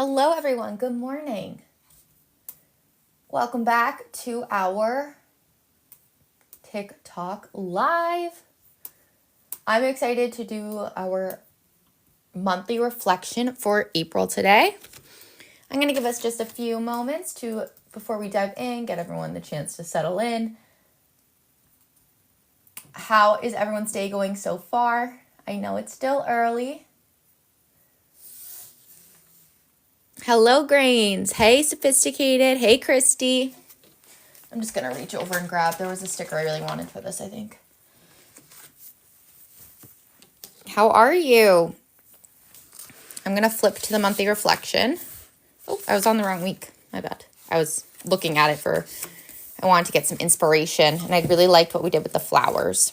Hello everyone, good morning. Welcome back to our TikTok live. I'm excited to do our monthly reflection for April today. I'm going to give us just a few moments before we dive in, get everyone the chance to settle in. How is everyone's day going so far? I know it's still early. Hello, Grains. Hey, Sophisticated. Hey, Christy. I'm just going to reach over and grab. There was a sticker I really wanted for this, I think. How are you? I'm going to flip to the monthly reflection. Oh, I was on the wrong week. My bad. I was looking at it I wanted to get some inspiration, and I really liked what we did with the flowers.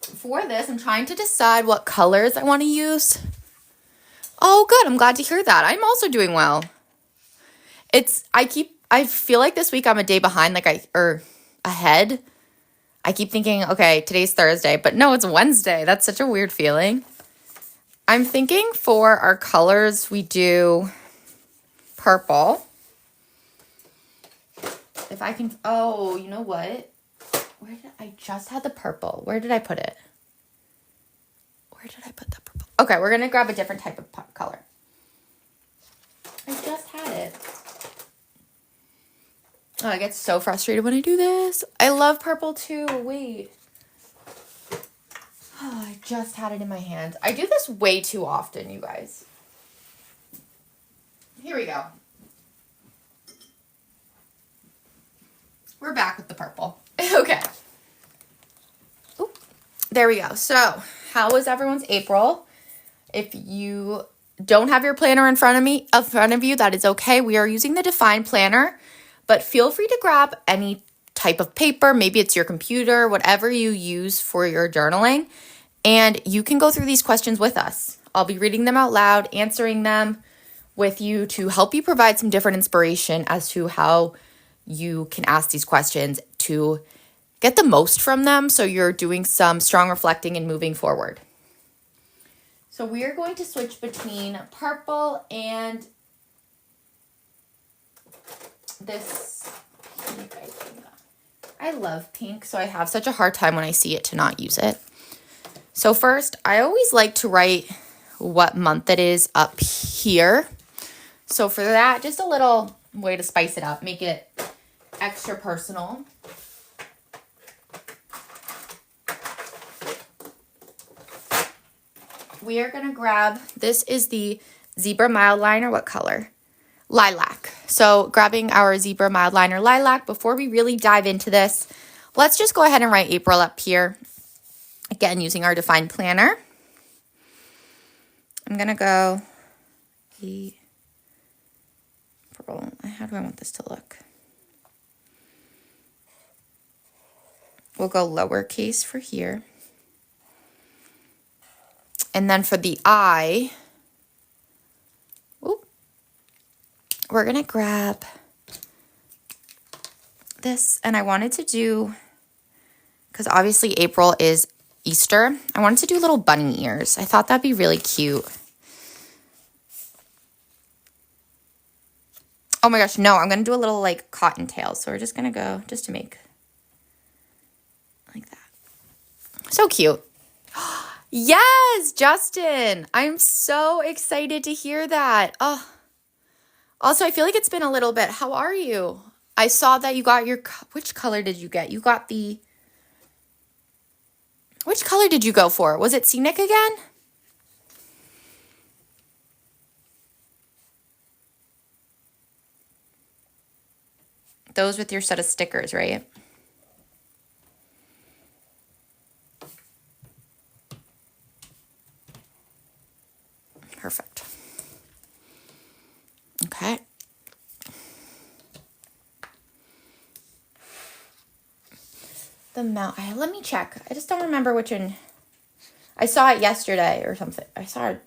For this, I'm trying to decide what colors I want to use. Oh, good. I'm glad to hear that. I'm also doing well. I feel like this week I'm a day behind, or ahead. I keep thinking, okay, today's Thursday, but no, it's Wednesday. That's such a weird feeling. I'm thinking for our colors, we do purple. If I can, oh, you know what? I just had the purple. Where did I put it? Where did I put the purple? Okay, we're going to grab a different type of color. I just had it. Oh, I get so frustrated when I do this. I love purple too. Wait. Oh, I just had it in my hand. I do this way too often, you guys. Here we go. We're back with the purple. Okay. Ooh, there we go. So, how was everyone's April? If you don't have your planner in front of you, that is okay. We are using the Define Planner, but feel free to grab any type of paper. Maybe it's your computer, whatever you use for your journaling, and you can go through these questions with us. I'll be reading them out loud, answering them with you to help you provide some different inspiration as to how you can ask these questions to get the most from them so you're doing some strong reflecting and moving forward. So we are going to switch between purple and this pink, I think. I love pink, so I have such a hard time when I see it to not use it. So first, I always like to write what month it is up here. So for that, just a little way to spice it up, make it extra personal. We are going to grab, this is the Zebra Mildliner. What color? Lilac. So grabbing our Zebra Mildliner Lilac. Before we really dive into this, let's just go ahead and write April up here. Again, using our Define Planner. I'm going to go purple. How do I want this to look? We'll go lowercase for here. And then for the I, we're going to grab this. And I wanted to do, because obviously April is Easter, I wanted to do little bunny ears. I thought that'd be really cute. Oh my gosh, no, I'm going to do a little like cottontail. So we're just going to go just to make like that. So cute. Yes, Justin. I'm so excited to hear that. Oh, also, I feel like it's been a little bit. How are you? I saw that you got which color did you get? You got which color did you go for? Was it Scenic again? Those with your set of stickers, right? Perfect. Okay. Let me check. I just don't remember which one. I saw it yesterday or something. I saw it.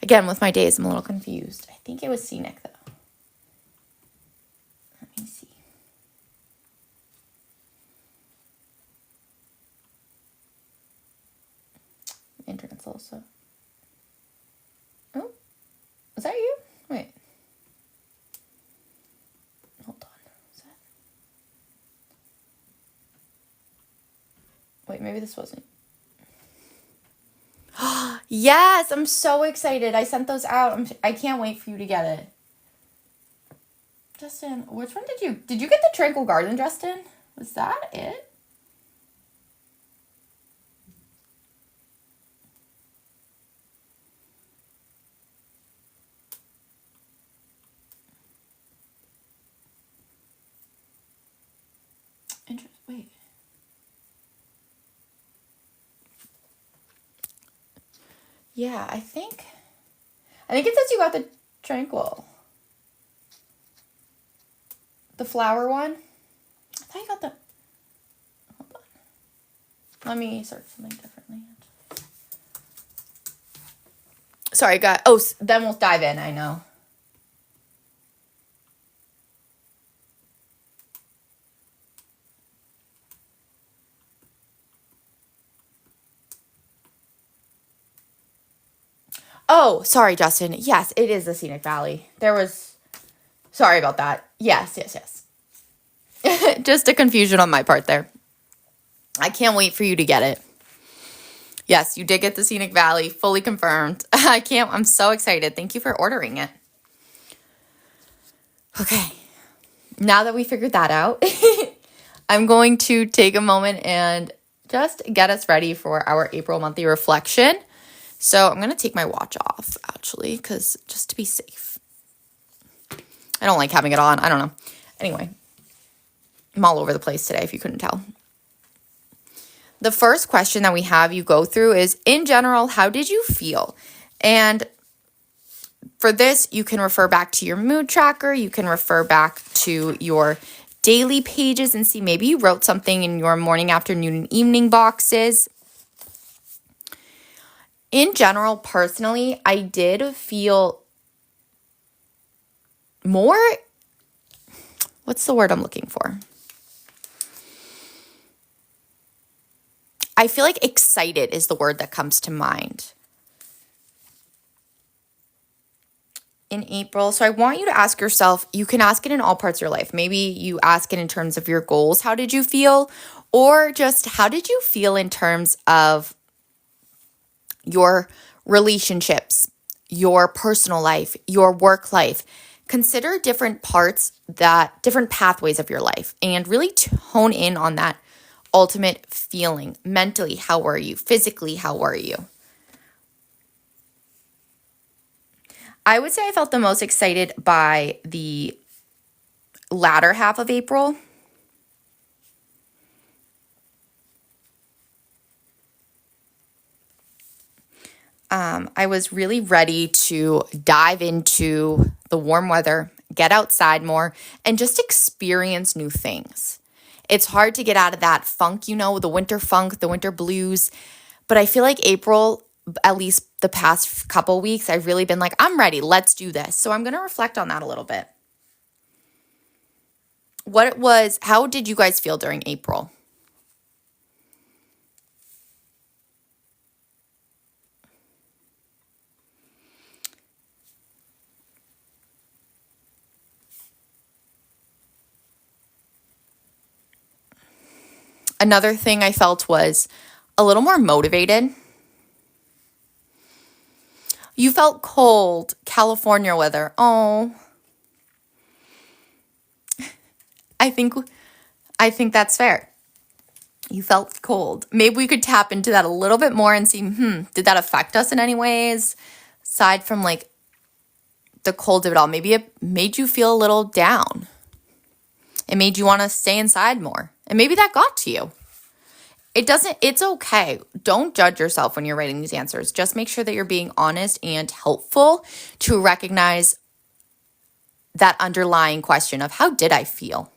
Again, with my days, I'm a little confused. I think it was Scenic, though. Let me see. Internet's also wait, maybe this wasn't. Yes, I'm so excited. I sent those out. I can't wait for you to get it. Justin, which one did you get the Tranquil Garden, Justin? Was that it? Wait. Yeah, I think it says you got the Tranquil. The flower one? I thought you got the... Hold on. Let me search something differently. Sorry, guys. Oh, then we'll dive in, I know. Oh, sorry, Justin. Yes, it is the Scenic Valley. Sorry about that. Yes. Just a confusion on my part there. I can't wait for you to get it. Yes, you did get the Scenic Valley, fully confirmed. I'm so excited. Thank you for ordering it. Okay, now that we figured that out, I'm going to take a moment and just get us ready for our April monthly reflection. So I'm going to take my watch off, actually, because just to be safe. I don't like having it on. I don't know. Anyway, I'm all over the place today, if you couldn't tell. The first question that we have you go through is, in general, how did you feel? And for this, you can refer back to your mood tracker. You can refer back to your daily pages and see maybe you wrote something in your morning, afternoon, and evening boxes. In general, personally, I did feel more, what's the word I'm looking for? I feel like excited is the word that comes to mind in April. So I want you to ask yourself, you can ask it in all parts of your life. Maybe you ask it in terms of your goals. How did you feel? Or just how did you feel in terms of your relationships, your personal life, your work life? Consider different pathways of your life and really hone in on that ultimate feeling. Mentally, how were you? Physically, how were you? I would say I felt the most excited by the latter half of April. I was really ready to dive into the warm weather, get outside more, and just experience new things. It's hard to get out of that funk, the winter funk, the winter blues. But I feel like April, at least the past couple weeks, I've really been like, I'm ready. Let's do this. So I'm going to reflect on that a little bit. How did you guys feel during April? Another thing I felt was a little more motivated. You felt cold, California weather. Oh, I think that's fair. You felt cold. Maybe we could tap into that a little bit more and see, did that affect us in any ways? Aside from like the cold of it all, maybe it made you feel a little down. It made you want to stay inside more. And maybe that got to you. It's okay. Don't judge yourself when you're writing these answers. Just make sure that you're being honest and helpful to recognize that underlying question of how did I feel?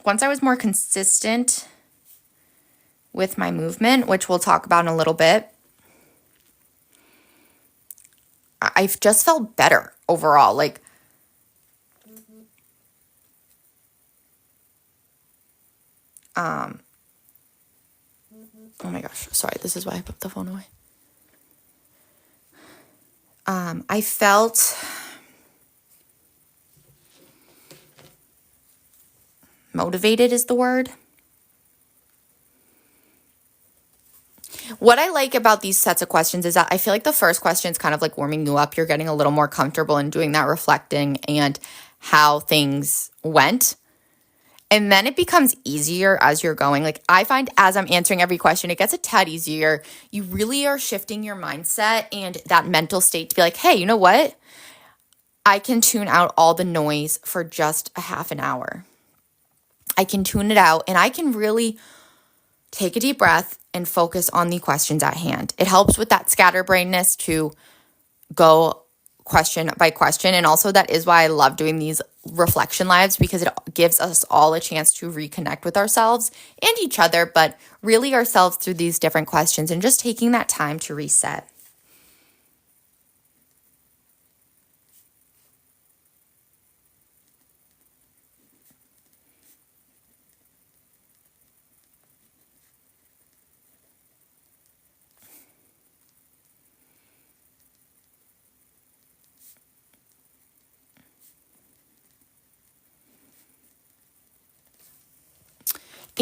Once I was more consistent with my movement, which we'll talk about in a little bit, I've just felt better overall. Like, oh my gosh, sorry, this is why I put the phone away. I felt motivated is the word. What I like about these sets of questions is that I feel like the first question is kind of like warming you up. You're getting a little more comfortable in doing that reflecting and how things went. And then it becomes easier as you're going. Like I find as I'm answering every question, it gets a tad easier. You really are shifting your mindset and that mental state to be like, hey, you know what? I can tune out all the noise for just a half an hour. I can tune it out and I can really take a deep breath and focus on the questions at hand. It helps with that scatterbrainness to go question by question. And also that is why I love doing these reflection lives, because it gives us all a chance to reconnect with ourselves and each other, but really ourselves through these different questions and just taking that time to reset.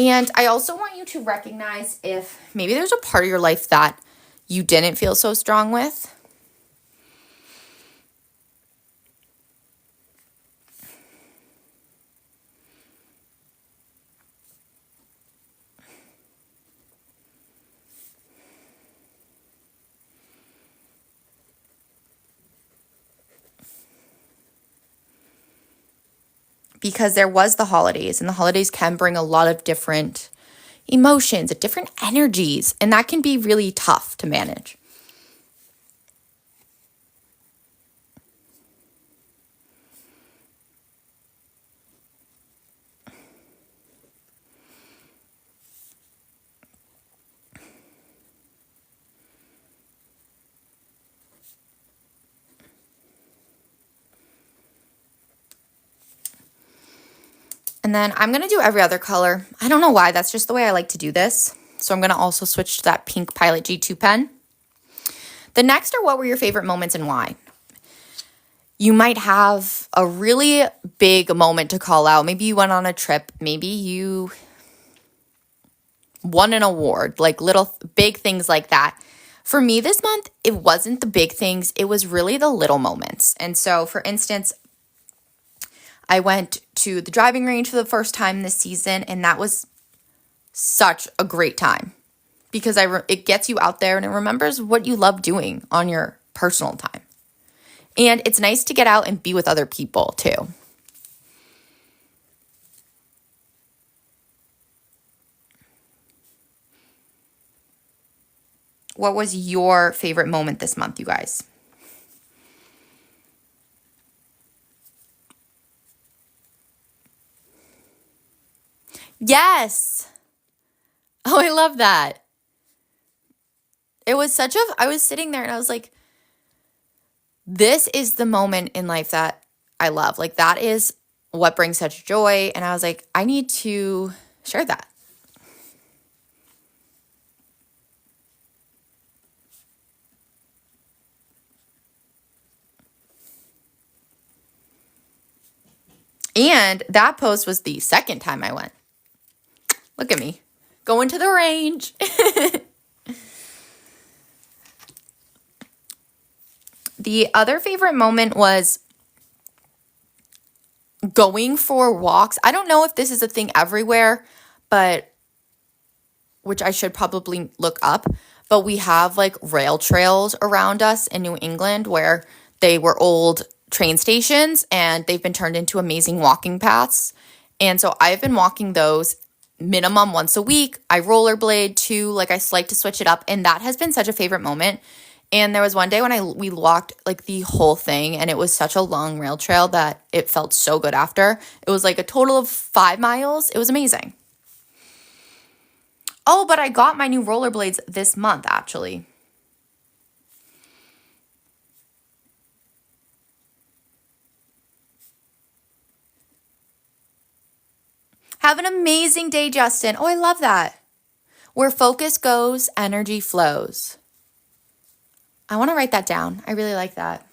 And I also want you to recognize if maybe there's a part of your life that you didn't feel so strong with. Because there was the holidays, and the holidays can bring a lot of different emotions, different energies, and that can be really tough to manage. And then I'm going to do every other color. I don't know why. That's just the way I like to do this. So I'm going to also switch to that pink Pilot G2 pen. The next are what were your favorite moments and why? You might have a really big moment to call out. Maybe you went on a trip. Maybe you won an award, like little big things like that. For me this month, it wasn't the big things. It was really the little moments. And so, for instance, I went to the driving range for the first time this season, and that was such a great time because it gets you out there and it remembers what you love doing on your personal time. And it's nice to get out and be with other people too. What was your favorite moment this month, you guys? Yes. Oh, I love that. It was I was sitting there and I was like, this is the moment in life that I love. Like, that is what brings such joy. And I was like, I need to share that. And that post was the second time I went. Look at me going to the range. The other favorite moment was going for walks. I don't know if this is a thing everywhere, but which I should probably look up, but we have like rail trails around us in New England where they were old train stations and they've been turned into amazing walking paths. And so I've been walking those minimum once a week. I rollerblade too, like I like to switch it up, and that has been such a favorite moment. And there was one day when we walked like the whole thing, and it was such a long rail trail that it felt so good after. It was like a total of 5 miles. It was amazing. Oh, but I got my new rollerblades this month, actually. Have an amazing day, Justin. Oh, I love that. Where focus goes, energy flows. I want to write that down. I really like that.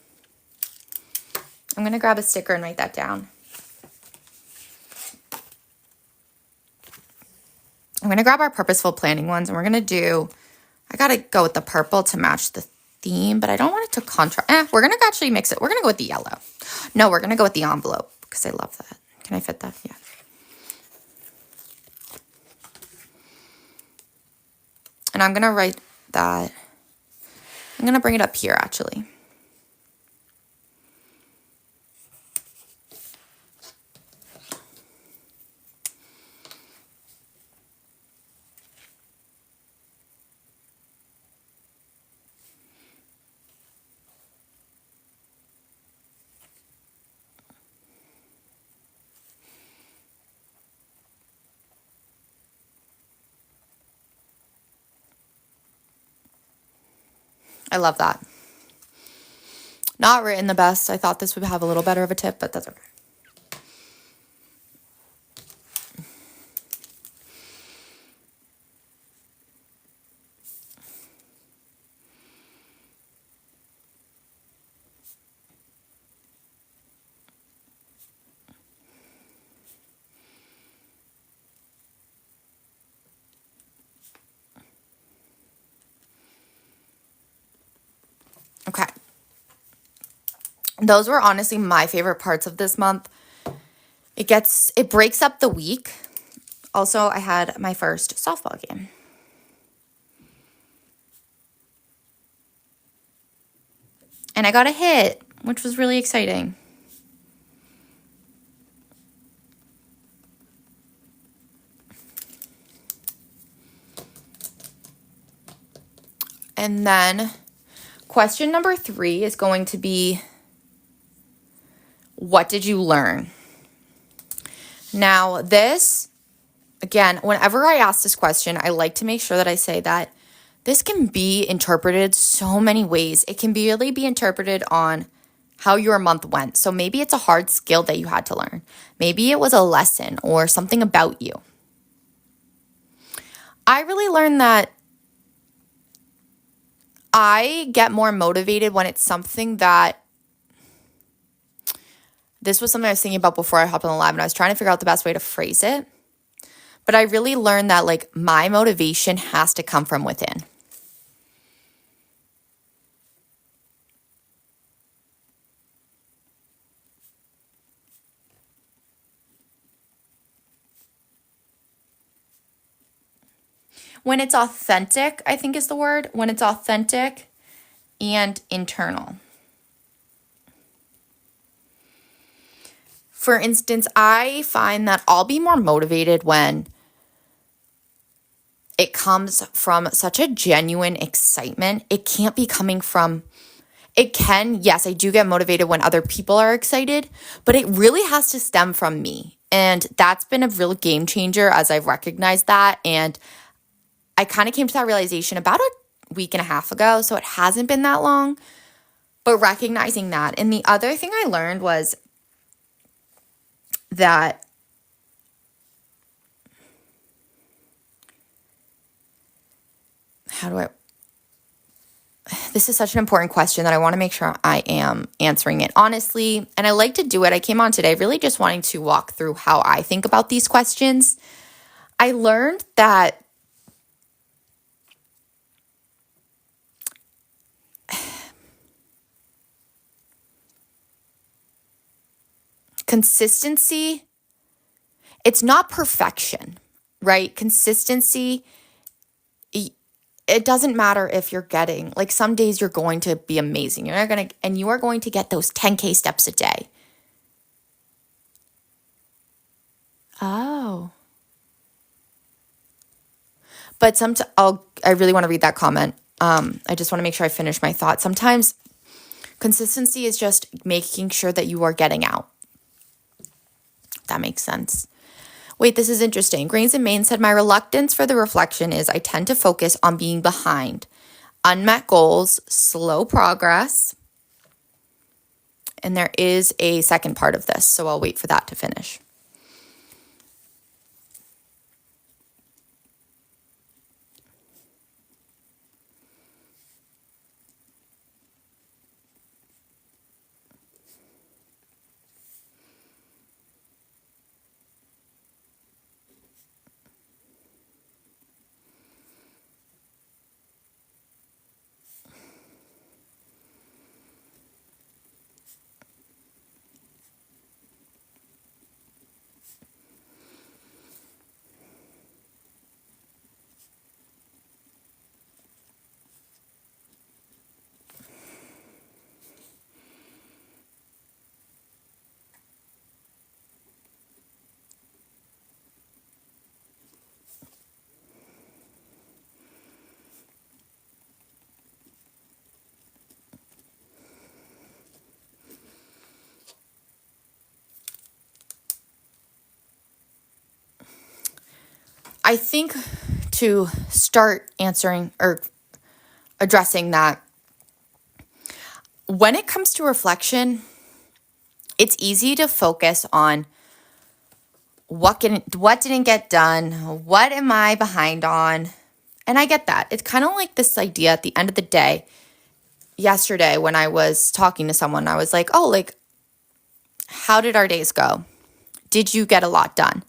I'm going to grab a sticker and write that down. I'm going to grab our purposeful planning ones and we're going to do, I got to go with the purple to match the theme, but I don't want it to contrast. We're going to actually mix it. We're going to go with the yellow. No, we're going to go with the envelope because I love that. Can I fit that? Yeah. And I'm going to write that. I'm going to bring it up here actually. I love that. Not written the best. I thought this would have a little better of a tip, but that's okay. Okay. Those were honestly my favorite parts of this month. It breaks up the week. Also, I had my first softball game. And I got a hit, which was really exciting. And then question number 3 is going to be, what did you learn? Now this, again, whenever I ask this question, I like to make sure that I say that this can be interpreted so many ways. It can really be interpreted on how your month went. So maybe it's a hard skill that you had to learn. Maybe it was a lesson or something about you. I really learned that I get more motivated when it's something that, this was something I was thinking about before I hopped on the live and I was trying to figure out the best way to phrase it. But I really learned that like my motivation has to come from within. When it's authentic, I think is the word. When it's authentic and internal. For instance, I find that I'll be more motivated when it comes from such a genuine excitement. It can't be coming from, it can, yes, I do get motivated when other people are excited, but it really has to stem from me. And that's been a real game changer as I've recognized that. And I kind of came to that realization about a week and a half ago, so it hasn't been that long, but recognizing that. And the other thing I learned was that this is such an important question that I want to make sure I am answering it honestly. And I like to do it. I came on today really just wanting to walk through how I think about these questions. I learned that consistency, it's not perfection, right? Consistency, it doesn't matter if you're getting, like some days you're going to be amazing. You are going to get those 10K steps a day. Oh. But I really want to read that comment. I just want to make sure I finish my thought. Sometimes consistency is just making sure that you are getting out. That makes sense. Wait, this is interesting. Grains and Maine said, my reluctance for the reflection is I tend to focus on being behind. Unmet goals, slow progress. And there is a second part of this, so I'll wait for that to finish. I think to start answering or addressing that, when it comes to reflection, it's easy to focus on what didn't get done, what am I behind on? And I get that. It's kind of like this idea at the end of the day. Yesterday when I was talking to someone, I was like, oh, like, how did our days go? Did you get a lot done?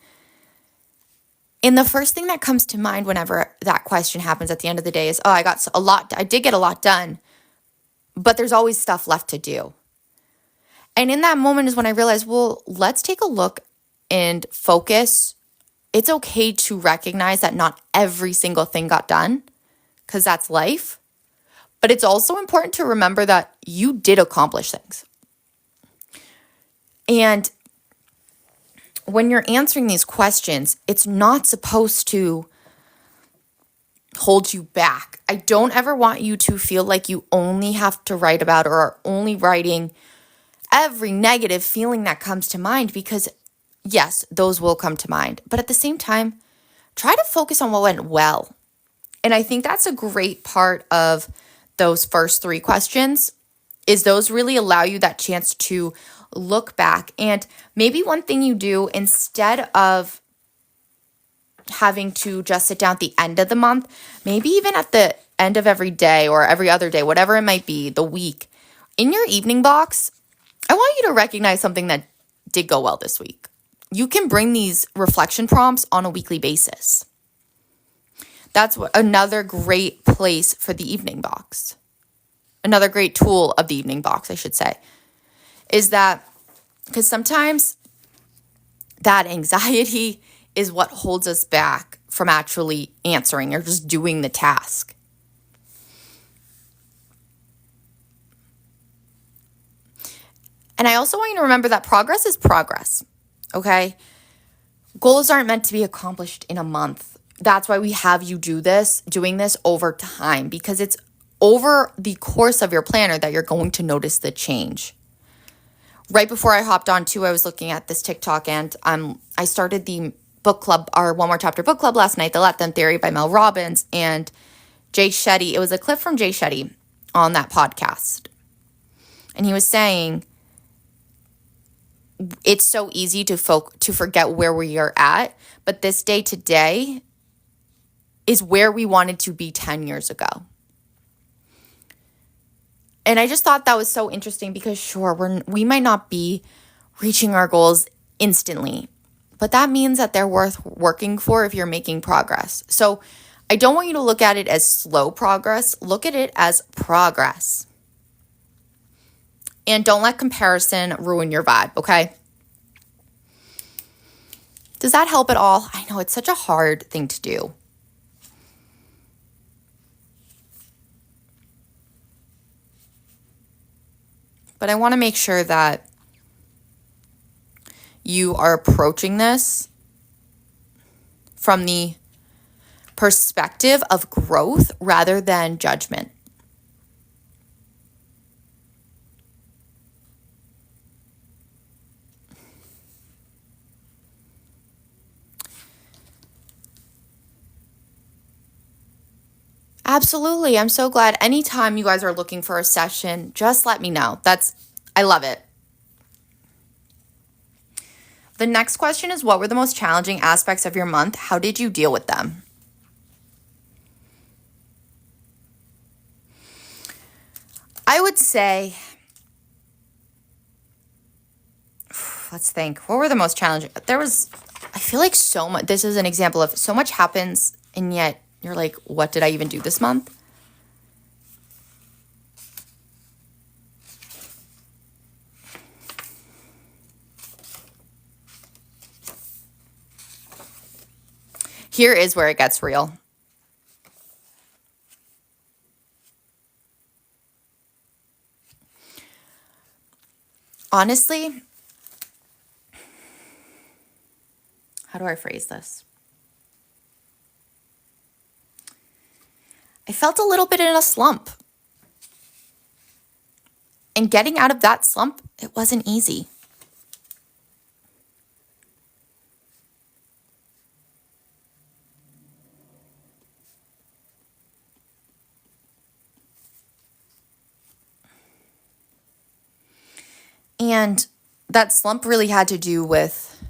And the first thing that comes to mind whenever that question happens at the end of the day is, oh, I did get a lot done, but there's always stuff left to do. And in that moment is when I realized, well, let's take a look and focus. It's okay to recognize that not every single thing got done, because that's life. But it's also important to remember that you did accomplish things. And when you're answering these questions, it's not supposed to hold you back. I don't ever want you to feel like you only have to write about or are only writing every negative feeling that comes to mind, because yes, those will come to mind. But at the same time, try to focus on what went well. And I think that's a great part of those first 3 questions, is those really allow you that chance to look back. And maybe one thing you do, instead of having to just sit down at the end of the month, maybe even at the end of every day or every other day, whatever it might be, the week, in your evening box, I want you to recognize something that did go well this week. You can bring these reflection prompts on a weekly basis. That's another great place for the evening box. Another great tool of the evening box, I should say, is that because sometimes that anxiety is what holds us back from actually answering or just doing the task. And I also want you to remember that progress is progress, okay? Goals aren't meant to be accomplished in a month. That's why we have you doing this over time, because it's over the course of your planner that you're going to notice the change. Right before I hopped on too, I was looking at this TikTok, and I started the book club, our One More Chapter book club last night, The Let Them Theory by Mel Robbins, and Jay Shetty. It was a clip from Jay Shetty on that podcast. And he was saying, it's so easy to forget where we are at, but this day today is where we wanted to be 10 years ago. And I just thought that was so interesting, because sure, we might not be reaching our goals instantly, but that means that they're worth working for if you're making progress. So I don't want you to look at it as slow progress. Look at it as progress. And don't let comparison ruin your vibe, okay? Does that help at all? I know it's such a hard thing to do. But I want to make sure that you are approaching this from the perspective of growth rather than judgment. Absolutely. I'm so glad. Anytime you guys are looking for a session, just let me know. I love it. The next question is, what were the most challenging aspects of your month? How did you deal with them? I would say, let's think. What were the most challenging? I feel like so much. This is an example of so much happens, and yet you're like, what did I even do this month? Here is where it gets real. Honestly, how do I phrase this? I felt a little bit in a slump. And getting out of that slump, it wasn't easy. And that slump really had to do with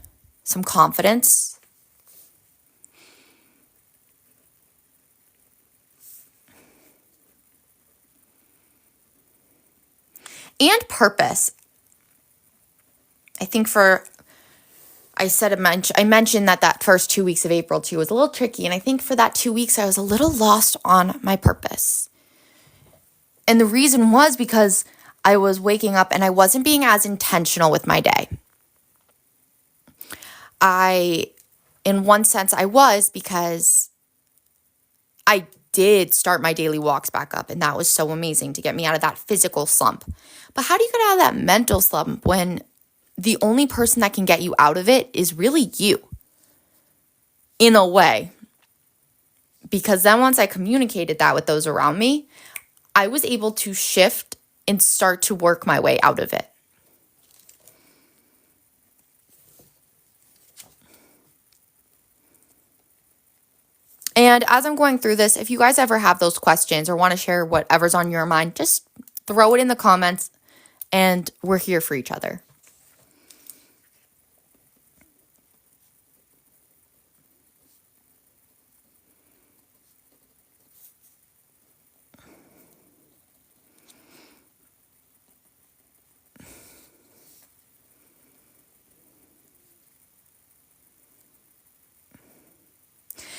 some confidence. And purpose. I think I mentioned that first 2 weeks of April too was a little tricky. And I think for that 2 weeks, I was a little lost on my purpose. And the reason was because I was waking up and I wasn't being as intentional with my day. In one sense, I was, because I did start my daily walks back up. And that was so amazing to get me out of that physical slump. But how do you get out of that mental slump when the only person that can get you out of it is really you? In a way. Because then once I communicated that with those around me, I was able to shift and start to work my way out of it. And as I'm going through this, if you guys ever have those questions or want to share whatever's on your mind, just throw it in the comments and we're here for each other.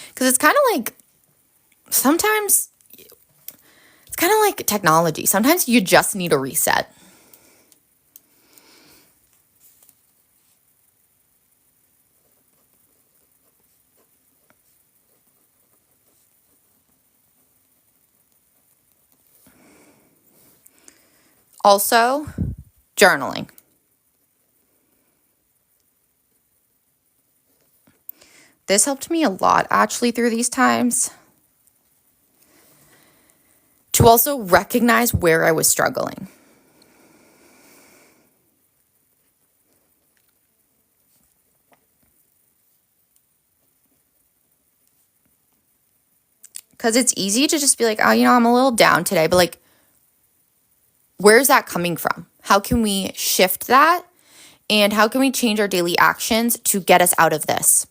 Because it's kind of like, sometimes, it's kind of like technology. Sometimes you just need a reset. Also, journaling. This helped me a lot, actually, through these times. To also recognize where I was struggling. Because it's easy to just be like, oh, I'm a little down today. But like, where's that coming from? How can we shift that? And how can we change our daily actions to get us out of this?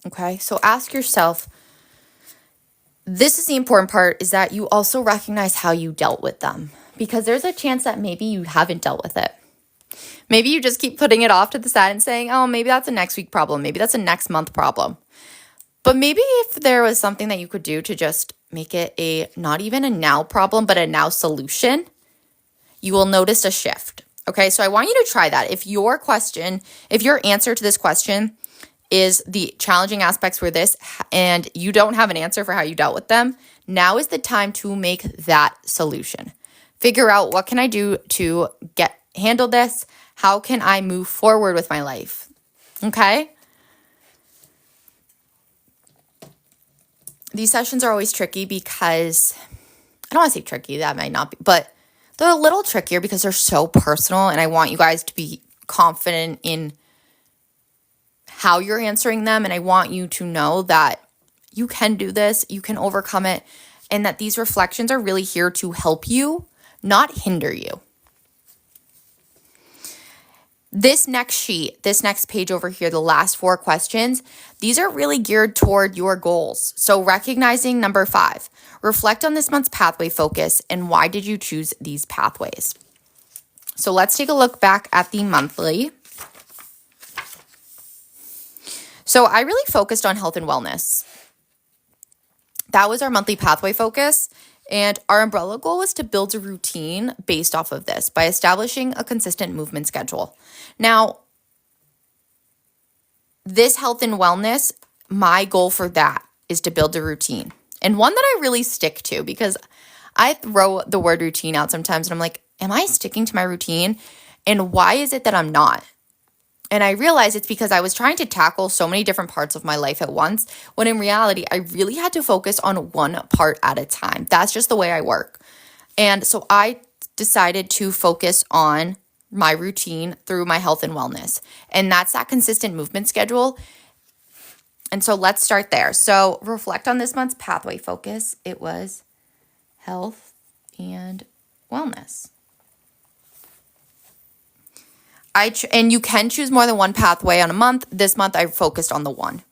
Okay, so ask yourself, this is the important part, is that you also recognize how you dealt with them. Because there's a chance that maybe you haven't dealt with it. Maybe you just keep putting it off to the side and saying, oh, maybe that's a next week problem. Maybe that's a next month problem. But maybe if there was something that you could do to just make it not even a now problem, but a now solution, you will notice a shift. Okay, so I want you to try that. If your answer to this question is the challenging aspects were this, and you don't have an answer for how you dealt with them, now is the time to make that solution. Figure out, what can I do to handle this? How can I move forward with my life? Okay? These sessions are always tricky because, I don't want to say tricky, that might not be, but they're a little trickier because they're so personal, and I want you guys to be confident in how you're answering them, and I want you to know that you can do this, you can overcome it, and that these reflections are really here to help you, not hinder you. This next sheet, this next page over here, the last 4 questions, these are really geared toward your goals. So recognizing number 5, reflect on this month's pathway focus and why did you choose these pathways? So let's take a look back at the monthly. So I really focused on health and wellness. That was our monthly pathway focus. And our umbrella goal was to build a routine based off of this by establishing a consistent movement schedule. Now, this health and wellness, my goal for that is to build a routine. And one that I really stick to, because I throw the word routine out sometimes and I'm like, am I sticking to my routine? And why is it that I'm not? And I realized it's because I was trying to tackle so many different parts of my life at once, when in reality, I really had to focus on one part at a time. That's just the way I work. And so I decided to focus on my routine through my health and wellness. And that's that consistent movement schedule. And so let's start there. So reflect on this month's pathway focus. It was health and wellness. And you can choose more than one pathway on a month. This month I focused on the one.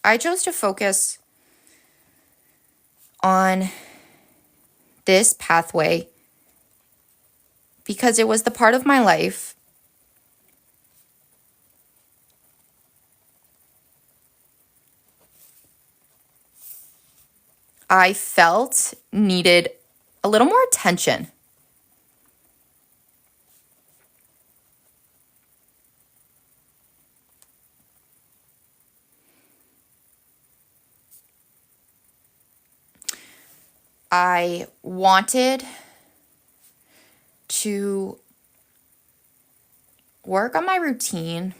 I chose to focus on this pathway because it was the part of my life I felt needed a little more attention. I wanted to work on my routine,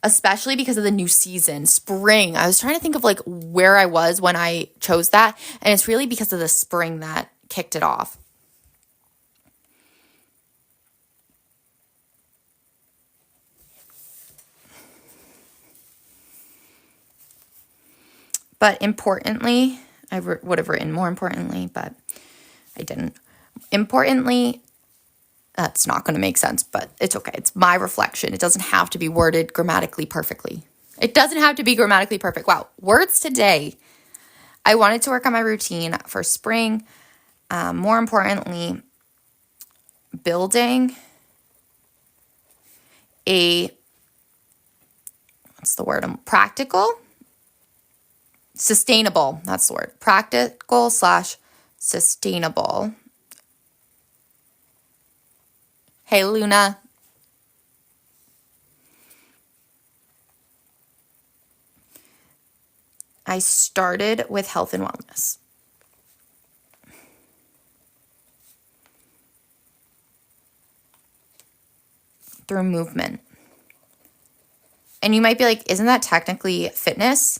especially because of the new season, spring. I was trying to think of like where I was when I chose that, and it's really because of the spring that kicked it off. But importantly, I would have written more importantly, but I didn't. Importantly, that's not going to make sense, but it's okay. It's my reflection. It doesn't have to be worded grammatically perfectly. It doesn't have to be grammatically perfect. Wow. Words today. I wanted to work on my routine for spring. More importantly, building practical, sustainable. That's the word. Practical / sustainable. Hey, Luna. I started with health and wellness. Through movement. And you might be like, isn't that technically fitness?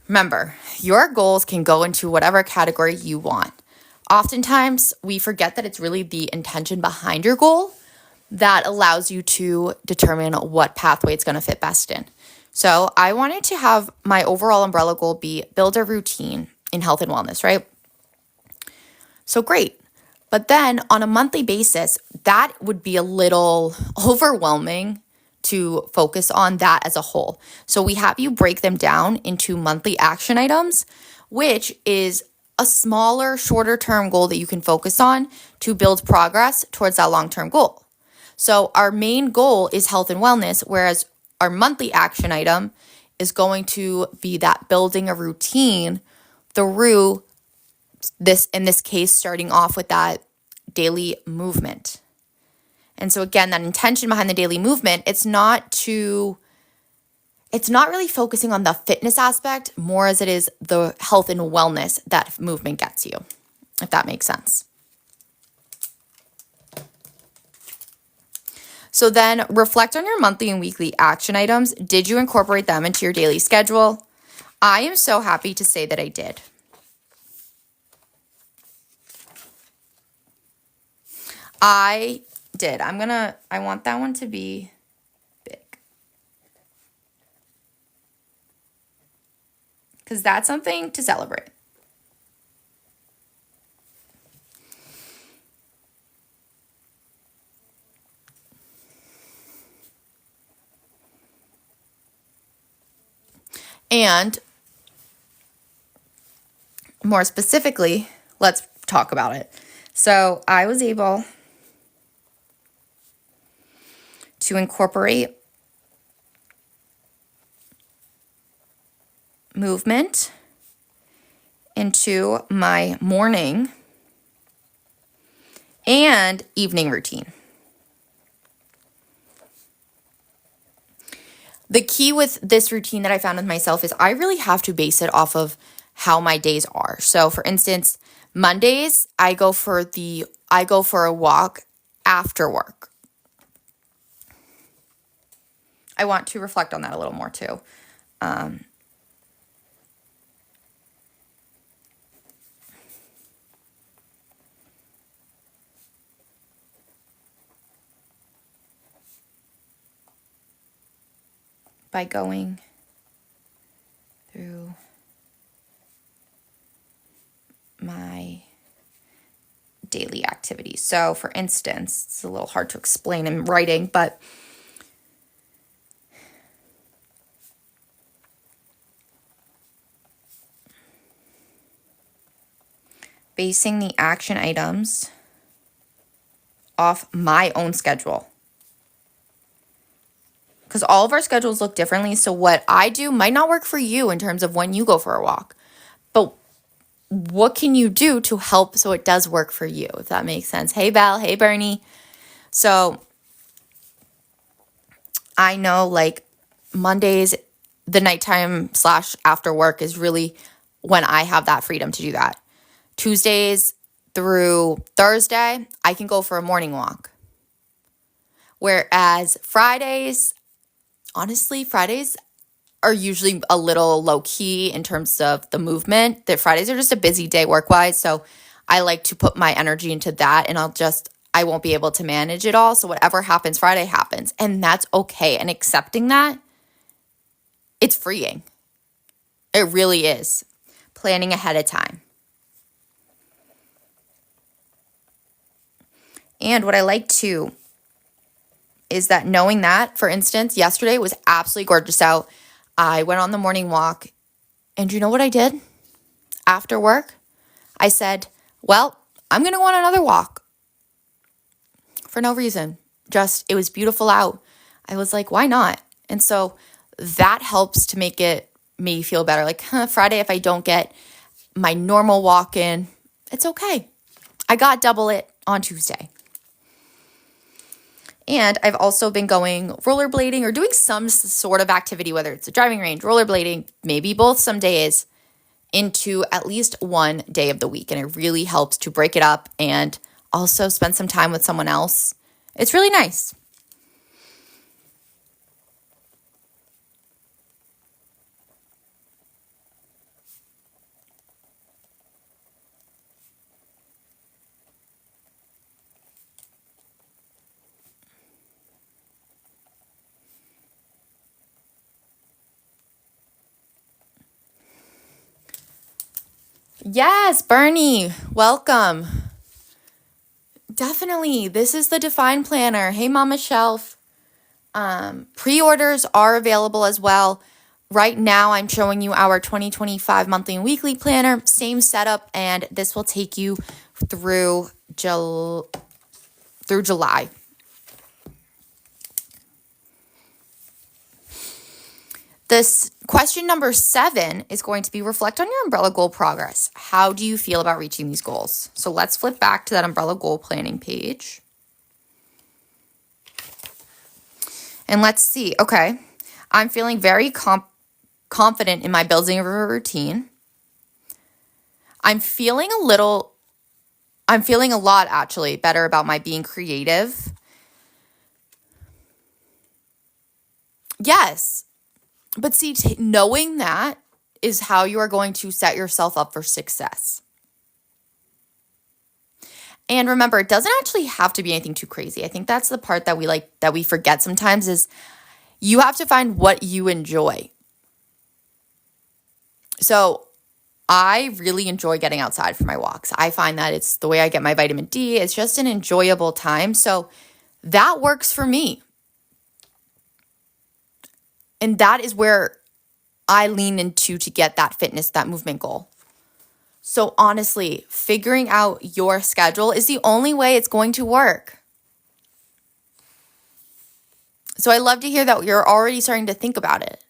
Remember, your goals can go into whatever category you want. Oftentimes, we forget that it's really the intention behind your goal that allows you to determine what pathway it's going to fit best in. So I wanted to have my overall umbrella goal be build a routine in health and wellness, right? So great. But then on a monthly basis, that would be a little overwhelming to focus on that as a whole. So we have you break them down into monthly action items, which is a smaller, shorter term goal that you can focus on to build progress towards that long-term goal. So our main goal is health and wellness, whereas our monthly action item is going to be that building a routine through this, in this case, starting off with that daily movement. And so again, that intention behind the daily movement, it's not really focusing on the fitness aspect more as it is the health and wellness that movement gets you, if that makes sense. So then reflect on your monthly and weekly action items. Did you incorporate them into your daily schedule? I am so happy to say that I did. I did. I want that one to be big. Because that's something to celebrate. And more specifically, let's talk about it. So I was able to incorporate movement into my morning and evening routine. The key with this routine that I found with myself is I really have to base it off of how my days are. So for instance, Mondays, I go for a walk after work. I want to reflect on that a little more too. By going through my daily activities. So for instance, it's a little hard to explain in writing, but basing the action items off my own schedule. Because all of our schedules look differently. So what I do might not work for you in terms of when you go for a walk. But what can you do to help so it does work for you, if that makes sense? Hey, Val. Hey, Bernie. So I know like Mondays, the nighttime / after work is really when I have that freedom to do that. Tuesdays through Thursday, I can go for a morning walk. Whereas Fridays, honestly, Fridays are usually a little low key in terms of the movement. That Fridays are just a busy day work wise. So I like to put my energy into that, and I won't be able to manage it all. So whatever happens Friday happens, and that's okay. And accepting that, it's freeing. It really is. Planning ahead of time. And what I like too is that knowing that, for instance, yesterday was absolutely gorgeous out. I went on the morning walk, and you know what I did? After work, I said, well, I'm going to go on another walk for no reason. Just, it was beautiful out. I was like, why not? And so that helps to make me feel better. Like Friday, if I don't get my normal walk in, it's okay. I got double it on Tuesday. And I've also been going rollerblading or doing some sort of activity, whether it's a driving range, rollerblading, maybe both some days, into at least one day of the week. And it really helps to break it up and also spend some time with someone else. It's really nice. Yes, Bernie, welcome. Definitely. This is the Define Planner. Hey, Mama Shelf. Pre-orders are available as well. Right now, I'm showing you our 2025 monthly and weekly planner. Same setup, and this will take you through July. This question number 7 is going to be reflect on your umbrella goal progress. How do you feel about reaching these goals? So let's flip back to that umbrella goal planning page. And let's see. Okay. I'm feeling very confident in my building of a routine. I'm feeling a lot actually better about my being creative. Yes. But see, knowing that is how you are going to set yourself up for success. And remember, it doesn't actually have to be anything too crazy. I think that's the part that we forget sometimes is you have to find what you enjoy. So I really enjoy getting outside for my walks. I find that it's the way I get my vitamin D. It's just an enjoyable time. So that works for me. And that is where I lean into to get that fitness, that movement goal. So honestly, figuring out your schedule is the only way it's going to work. So I love to hear that you're already starting to think about it.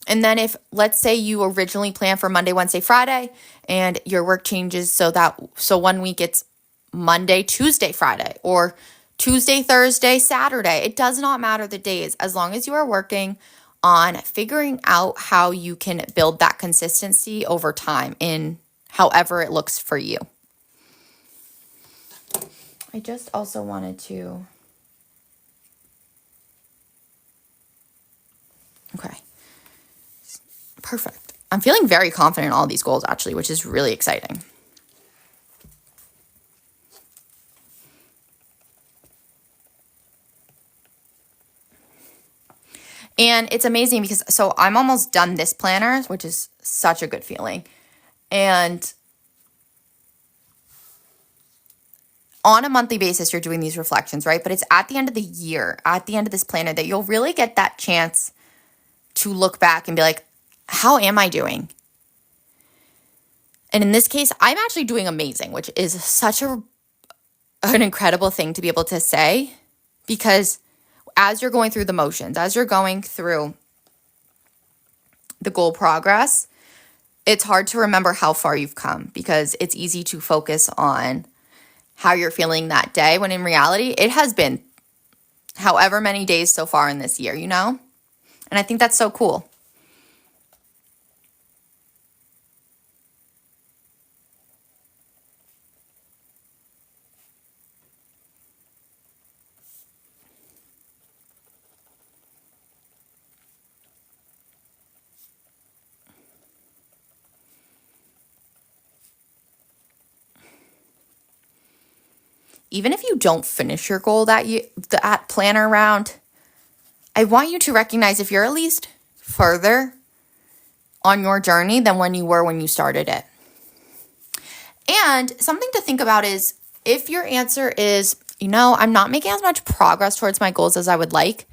And then if, let's say you originally planned for Monday, Wednesday, Friday, and your work changes so 1 week it's Monday, Tuesday, Friday, or Tuesday, Thursday, Saturday. It does not matter the days as long as you are working on figuring out how you can build that consistency over time in however it looks for you. I just also wanted to... Okay. Perfect. I'm feeling very confident in all these goals, actually, which is really exciting. And it's amazing because, so I'm almost done this planner, which is such a good feeling. And on a monthly basis, you're doing these reflections, right? But it's at the end of the year, at the end of this planner, that you'll really get that chance to look back and be like, how am I doing? And in this case, I'm actually doing amazing, which is such an incredible thing to be able to say, because as you're going through the motions, as you're going through the goal progress, it's hard to remember how far you've come, because it's easy to focus on how you're feeling that day, when in reality, it has been however many days so far in this year, you know? And I think that's so cool. Even if you don't finish your goal that planner round, I want you to recognize if you're at least further on your journey than when you were when you started it. And something to think about is, if your answer is, I'm not making as much progress towards my goals as I would like,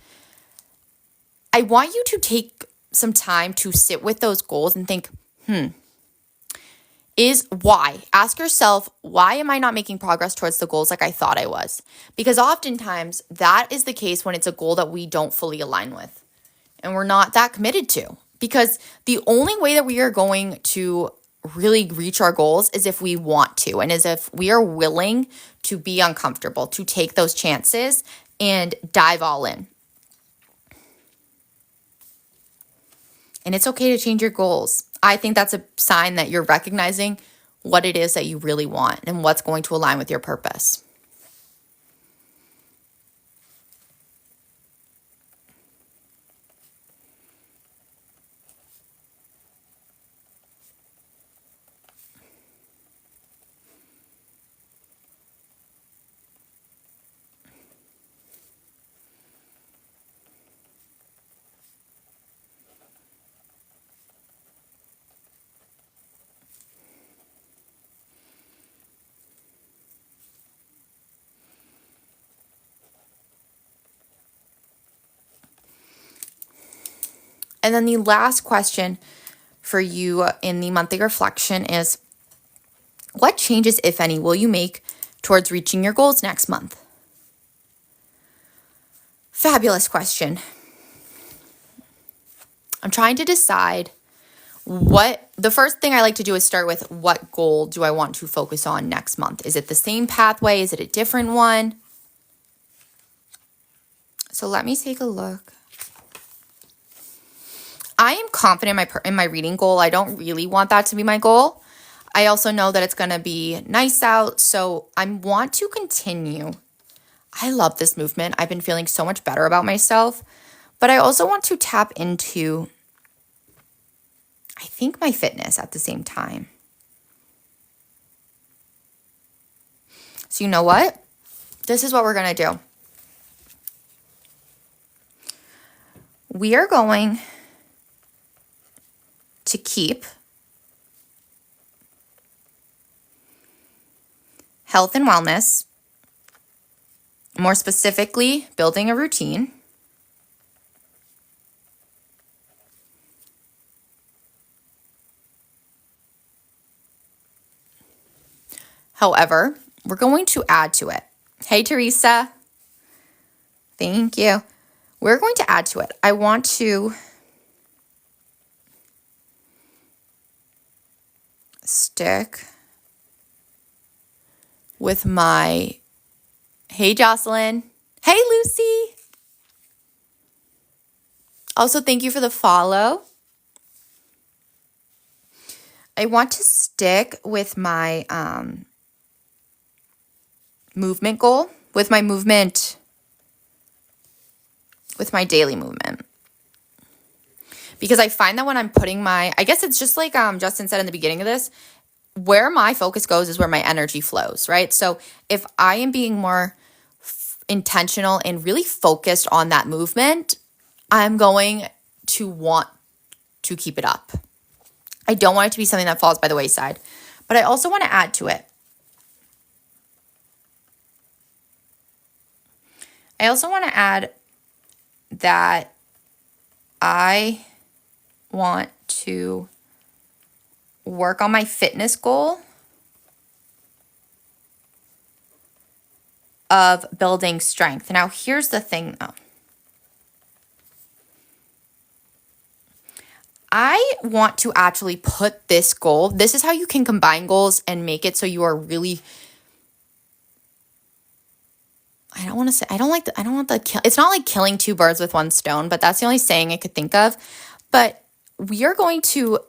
I want you to take some time to sit with those goals and think, is why? Ask yourself, why am I not making progress towards the goals like I thought I was? Because oftentimes that is the case when it's a goal that we don't fully align with and we're not that committed to. Because the only way that we are going to really reach our goals is if we want to, and is if we are willing to be uncomfortable, to take those chances and dive all in. And it's okay to change your goals. I think that's a sign that you're recognizing what it is that you really want and what's going to align with your purpose. And then the last question for you in the monthly reflection is, what changes, if any, will you make towards reaching your goals next month? Fabulous question. I'm trying to decide the first thing I like to do is start with, what goal do I want to focus on next month? Is it the same pathway? Is it a different one? So let me take a look. I am confident in my reading goal. I don't really want that to be my goal. I also know that it's going to be nice out, so I want to continue. I love this movement. I've been feeling so much better about myself, but I also want to tap into, I think, my fitness at the same time. So you know what? This is what we're going to do. We are going to keep health and wellness, more specifically, building a routine. However, we're going to add to it. Hey, Teresa. Thank you. We're going to add to it. I want to stick with my, hey, Jocelyn. Hey, Lucy. Also, thank you for the follow. I want to stick with my movement goal, with my daily movement. Because I find that when I'm putting I guess it's just like Justin said in the beginning of this, where my focus goes is where my energy flows, right? So if I am being more intentional and really focused on that movement, I'm going to want to keep it up. I don't want it to be something that falls by the wayside, but I also want to add to it. I also want to add that I want to work on my fitness goal of building strength. Now, here's the thing though. I want to actually put this goal. This is how you can combine goals and make it so you are really, I don't want the, it's not like killing two birds with one stone, but that's the only saying I could think of. But we are going to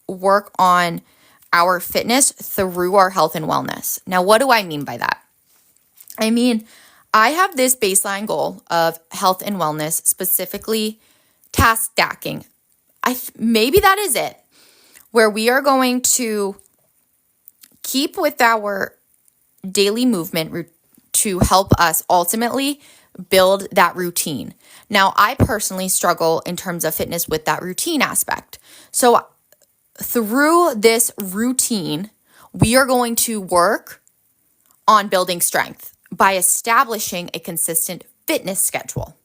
work on our fitness through our health and wellness. Now, what do I mean by that? I mean, I have this baseline goal of health and wellness, specifically task stacking. Maybe that is it, where we are going to keep with our daily movement to help us ultimately build that routine. Now, I personally struggle in terms of fitness with that routine aspect. So through this routine, we are going to work on building strength by establishing a consistent fitness schedule.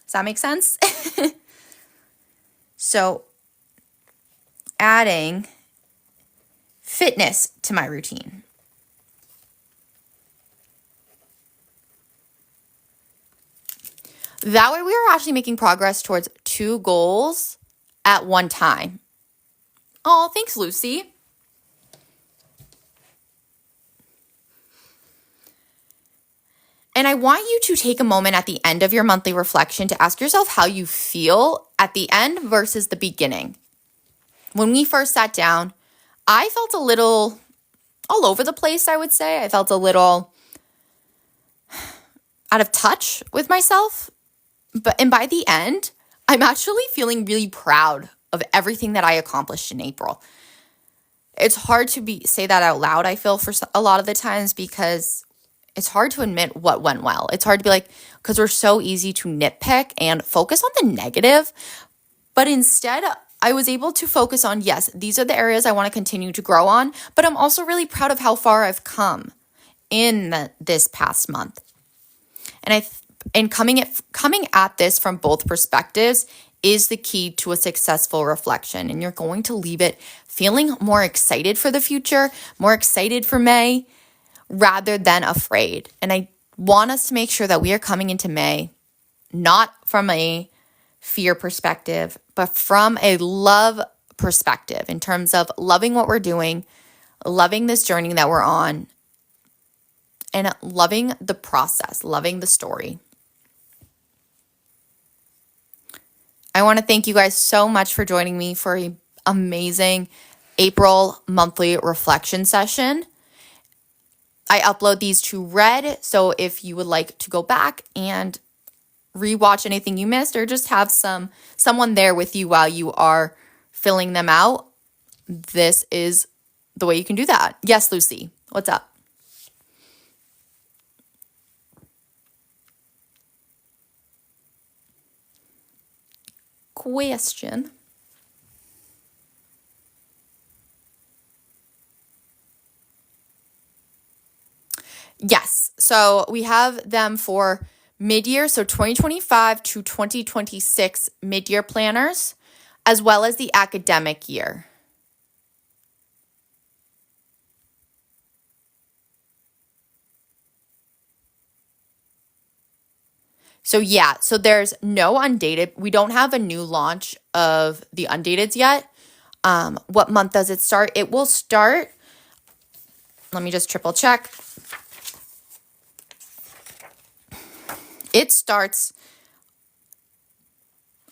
Does that make sense? So adding fitness to my routine. That way we are actually making progress towards two goals at one time. Oh, thanks, Lucy. And I want you to take a moment at the end of your monthly reflection to ask yourself how you feel at the end versus the beginning. When we first sat down, I felt a little all over the place, I would say. I felt a little out of touch with myself. And by the end, I'm actually feeling really proud of everything that I accomplished in April. It's hard to say that out loud, I feel, for a lot of the times, because it's hard to admit what went well. It's hard to be like, because we're so easy to nitpick and focus on the negative. But instead, I was able to focus on, yes, these are the areas I want to continue to grow on, but I'm also really proud of how far I've come in this past month. And coming at this from both perspectives is the key to a successful reflection. And you're going to leave it feeling more excited for the future, more excited for May, rather than afraid. And I want us to make sure that we are coming into May not from a fear perspective, but from a love perspective, in terms of loving what we're doing, loving this journey that we're on, and loving the process, loving the story. I want to thank you guys so much for joining me for an amazing April monthly reflection session. I upload these to Red, so if you would like to go back and rewatch anything you missed, or just have someone there with you while you are filling them out, this is the way you can do that. Yes, Lucy, what's up? Question. Yes. So we have them for mid-year, so 2025 to 2026 mid-year planners, as well as the academic year. So yeah, so there's no undated. We don't have a new launch of the undateds yet. What month does it start? It will start, let me just triple check. It starts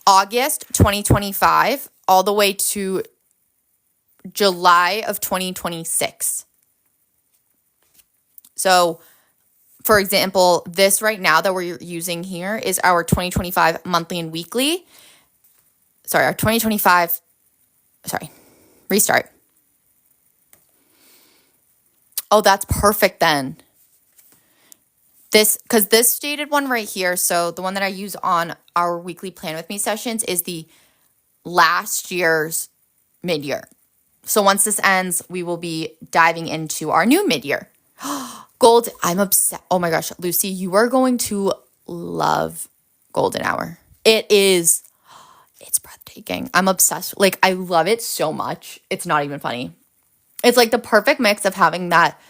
August 2025 all the way to July of 2026. So, for example, this right now that we're using here is our 2025 monthly and weekly. Sorry, our 2025, restart. Oh, that's perfect then. Because this dated one right here, so the one that I use on our weekly Plan With Me sessions is the last year's mid-year. So once this ends, we will be diving into our new mid-year. Gold, I'm obsessed. Oh my gosh, Lucy, you are going to love Golden Hour. It's breathtaking. I'm obsessed. Like, I love it so much. It's not even funny. It's like the perfect mix of having that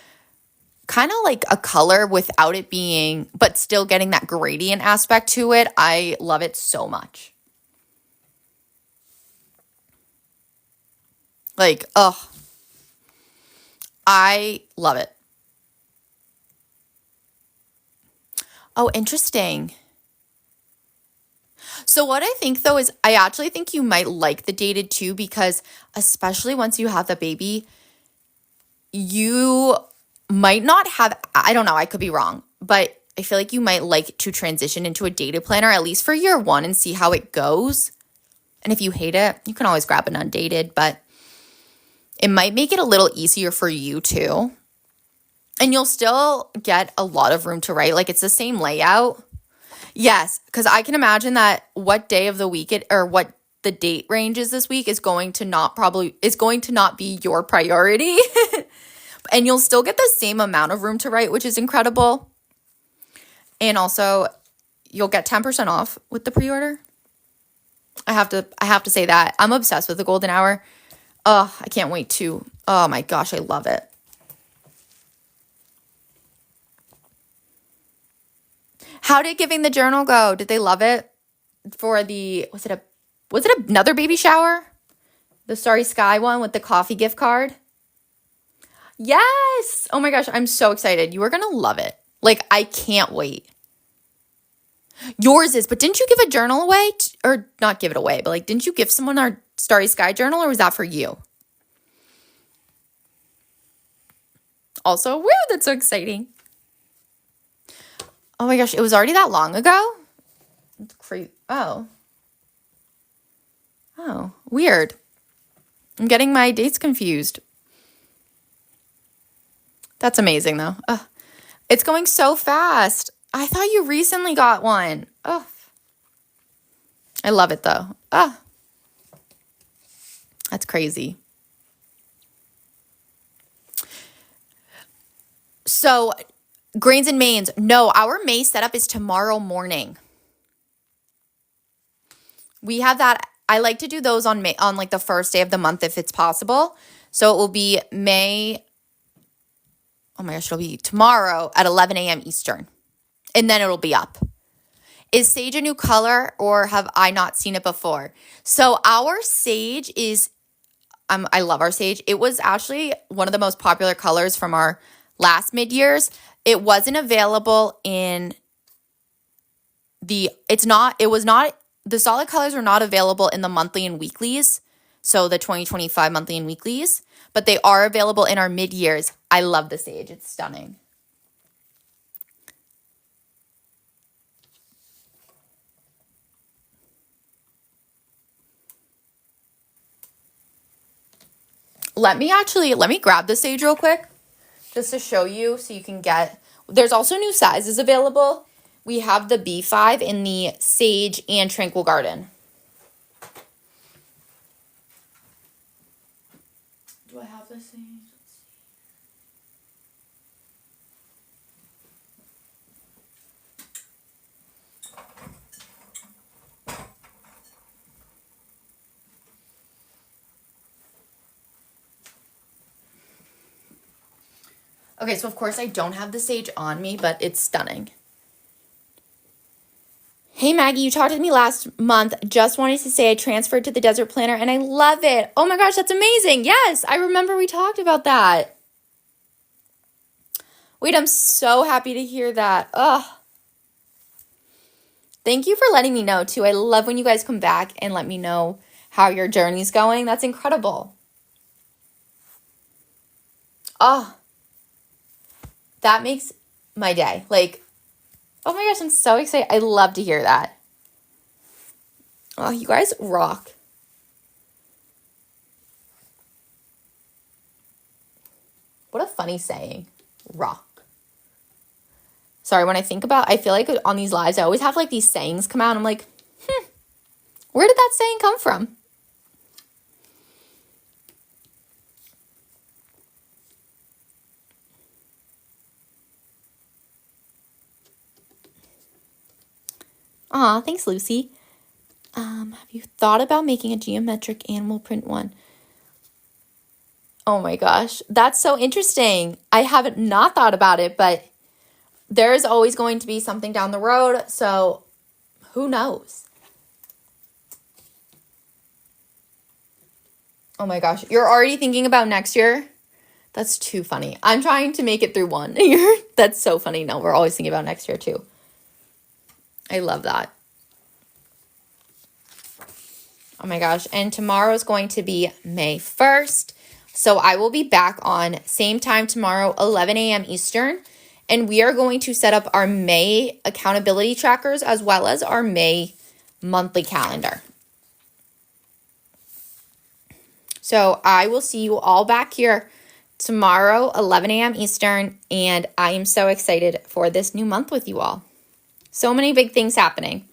kind of like a color without it being, but still getting that gradient aspect to it. I love it so much. Like, oh, I love it. Oh, interesting. So what I think though is I actually think you might like the dated too, because especially once you have the baby, you might not have, I don't know, I could be wrong, but I feel like you might like to transition into a dated planner, at least for year one, and see how it goes. And if you hate it, you can always grab an undated, but it might make it a little easier for you too. And you'll still get a lot of room to write. Like, it's the same layout. Yes, because I can imagine that what day of the week or what the date range is this week is going to not be your priority. And you'll still get the same amount of room to write, which is incredible. And also, you'll get 10% off with the pre-order. I have to say that. I'm obsessed with the Golden Hour. Oh, I can't wait to. Oh my gosh, I love it. How did Giving the Journal go? Did they love it? For the, was it another baby shower? The Starry Sky one with the coffee gift card? Yes! Oh my gosh, I'm so excited. You are going to love it. Like, I can't wait. Yours is, but didn't you give a journal away? Or not give it away, but like, didn't you give someone our Starry Sky journal, or was that for you? Also, woo, that's so exciting. Oh my gosh, it was already that long ago? It's crazy. Oh, weird. I'm getting my dates confused. That's amazing, though. It's going so fast. I thought you recently got one. Oh, I love it, though. That's crazy. So, grains and mains. No, our May setup is tomorrow morning. We have that. I like to do those on like the first day of the month if it's possible. So it will be May. Oh my gosh, it'll be tomorrow at 11 a.m. Eastern. And then it'll be up. Is sage a new color, or have I not seen it before? So our sage is, I love our sage. It was actually one of the most popular colors from our last mid-years. It wasn't available in the solid colors were not available in the monthly and weeklies. So the 2025 monthly and weeklies, but they are available in our mid-years. I love the sage. It's stunning. Let me grab the sage real quick just to show you so you can get, there's also new sizes available. We have the B5 in the Sage and Tranquil Garden. Do I have the sage? Let's see. Okay, so of course I don't have the sage on me, but it's stunning. Hey Maggie, you talked to me last month. Just wanted to say I transferred to the Desert Planner and I love it. Oh my gosh, that's amazing. Yes, I remember we talked about that. Wait, I'm so happy to hear that. Ugh. Thank you for letting me know too. I love when you guys come back and let me know how your journey's going. That's incredible. Oh, that makes my day. Like, oh my gosh, I'm so excited. I love to hear that. Oh, you guys rock. What a funny saying. Rock. Sorry, when I think about, I feel like on these lives, I always have like these sayings come out. I'm like, where did that saying come from? Aw, thanks, Lucy. Have you thought about making a geometric animal print one? Oh my gosh, that's so interesting. I haven't not thought about it, but there is always going to be something down the road, so who knows? Oh my gosh, you're already thinking about next year? That's too funny. I'm trying to make it through one year. That's so funny. No, we're always thinking about next year too. I love that. Oh my gosh. And tomorrow is going to be May 1st. So I will be back on same time tomorrow, 11 a.m. Eastern. And we are going to set up our May accountability trackers as well as our May monthly calendar. So I will see you all back here tomorrow, 11 a.m. Eastern. And I am so excited for this new month with you all. So many big things happening.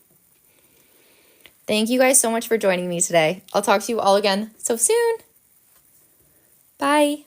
Thank you guys so much for joining me today. I'll talk to you all again so soon. Bye.